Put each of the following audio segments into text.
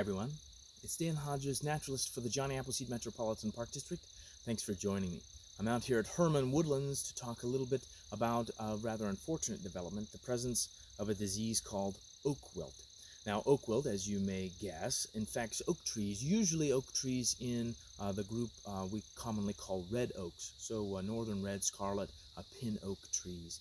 everyone. It's Dan Hodges, naturalist for the Johnny Appleseed Metropolitan Park District. Thanks for joining me. I'm out here at Herman Woodlands to talk a little bit about a rather unfortunate development, the presence of a disease called oak wilt. Now, oak wilt, as you may guess, infects oak trees, usually oak trees in the group we commonly call red oaks, so northern red, scarlet, pin oak trees.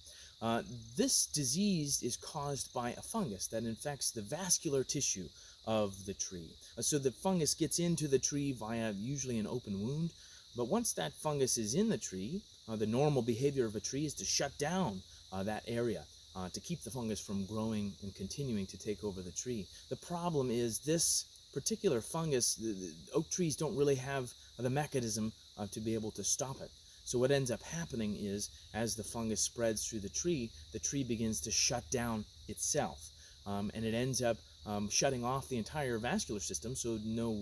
This disease is caused by a fungus that infects the vascular tissue of the tree. So the fungus gets into the tree via usually an open wound, but once that fungus is in the tree, the normal behavior of a tree is to shut down that area to keep the fungus from growing and continuing to take over the tree. The problem is this particular fungus, the oak trees don't really have the mechanism to be able to stop it. So what ends up happening is, as the fungus spreads through the tree begins to shut down itself. And it ends up shutting off the entire vascular system, so no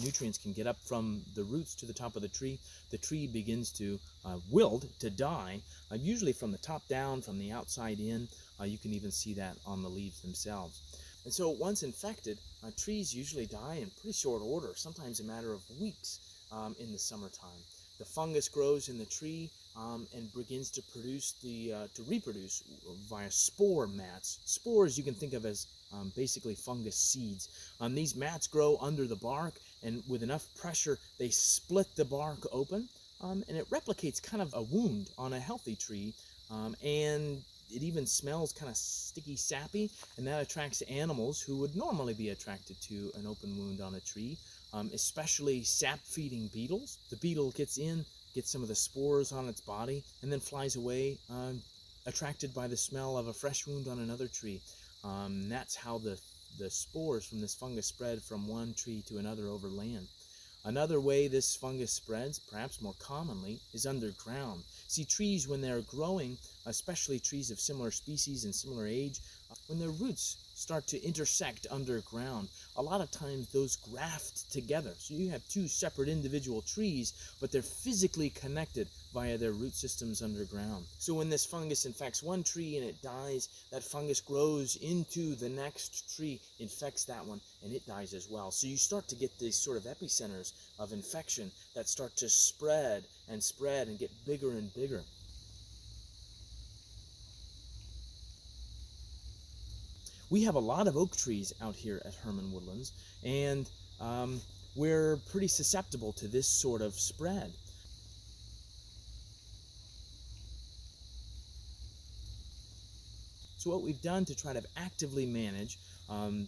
nutrients can get up from the roots to the top of the tree. The tree begins to wilt, to die, usually from the top down, from the outside in. You can even see that on the leaves themselves. And so once infected, trees usually die in pretty short order, sometimes a matter of weeks in the summertime. The fungus grows in the tree and begins to reproduce via spore mats. Spores you can think of as basically fungus seeds. These mats grow under the bark, and with enough pressure, they split the bark open, and it replicates kind of a wound on a healthy tree, and it even smells kind of sticky, sappy, and that attracts animals who would normally be attracted to an open wound on a tree. Especially sap-feeding beetles. The beetle gets in, gets some of the spores on its body, and then flies away, attracted by the smell of a fresh wound on another tree. That's how the spores from this fungus spread from one tree to another over land. Another way this fungus spreads, perhaps more commonly, is underground. See, trees, when they're growing, especially trees of similar species and similar age, when their roots start to intersect underground, a lot of times those graft together. So you have two separate individual trees, but they're physically connected via their root systems underground. So when this fungus infects one tree and it dies, that fungus grows into the next tree, infects that one, and it dies as well. So you start to get these sort of epicenters of infection that start to spread and get bigger and bigger. We have a lot of oak trees out here at Herman Woodlands, and we're pretty susceptible to this sort of spread. So what we've done to try to actively manage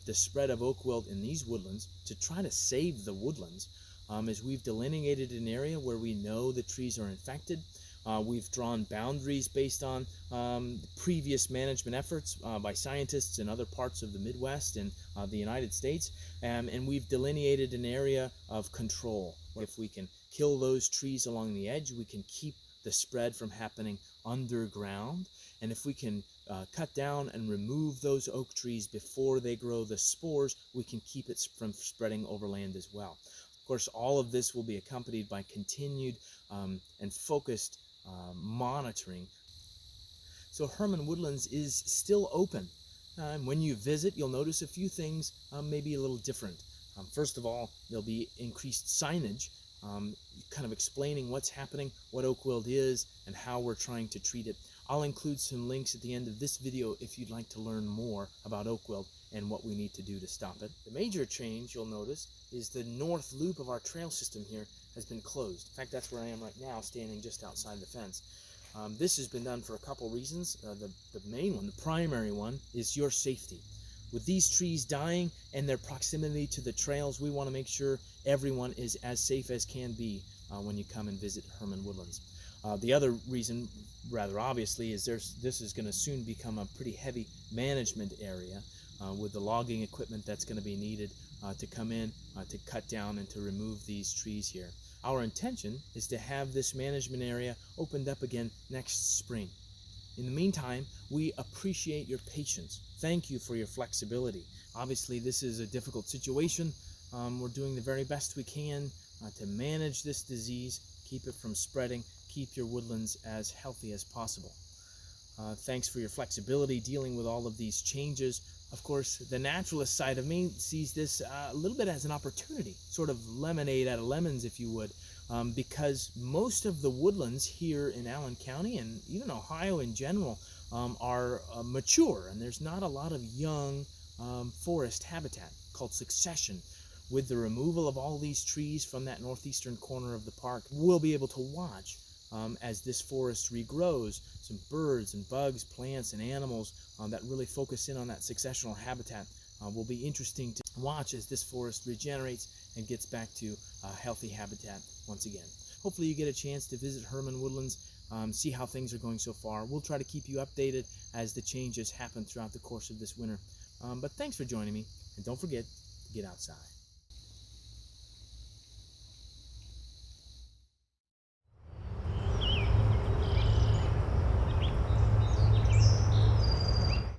the spread of oak wilt in these woodlands, to try to save the woodlands, is we've delineated an area where we know the trees are infected. We've drawn boundaries based on previous management efforts by scientists in other parts of the Midwest and the United States, and we've delineated an area of control. If we can kill those trees along the edge, we can keep the spread from happening underground, and if we can cut down and remove those oak trees before they grow the spores, we can keep it from spreading over land as well. Of course, all of this will be accompanied by continued and focused monitoring. So Herman Woodlands is still open. And when you visit, you'll notice a few things maybe a little different. First of all, there'll be increased signage kind of explaining what's happening, what oak wilt is, and how we're trying to treat it. I'll include some links at the end of this video if you'd like to learn more about oak wilt and what we need to do to stop it. The major change you'll notice is the north loop of our trail system here has been closed. In fact, that's where I am right now, standing just outside the fence. This has been done for a couple reasons. The main one, the primary one, is your safety. With these trees dying and their proximity to the trails, we want to make sure everyone is as safe as can be when you come and visit Herman Woodlands. The other reason, rather obviously, is this is going to soon become a pretty heavy management area with the logging equipment that's going to be needed to come in to cut down and to remove these trees here. Our intention is to have this management area opened up again next spring. In the meantime, we appreciate your patience. Thank you for your flexibility. Obviously, this is a difficult situation. We're doing the very best we can to manage this disease, keep it from spreading, keep your woodlands as healthy as possible. Thanks for your flexibility dealing with all of these changes. Of course, the naturalist side of me sees this a little bit as an opportunity, sort of lemonade out of lemons, if you would, because most of the woodlands here in Allen County and even Ohio in general are mature, and there's not a lot of young forest habitat called succession. With the removal of all these trees from that northeastern corner of the park, we'll be able to watch as this forest regrows, some birds and bugs, plants and animals that really focus in on that successional habitat will be interesting to watch as this forest regenerates and gets back to healthy habitat once again. Hopefully you get a chance to visit Herman Woodlands, see how things are going so far. We'll try to keep you updated as the changes happen throughout the course of this winter. But thanks for joining me, and don't forget to get outside.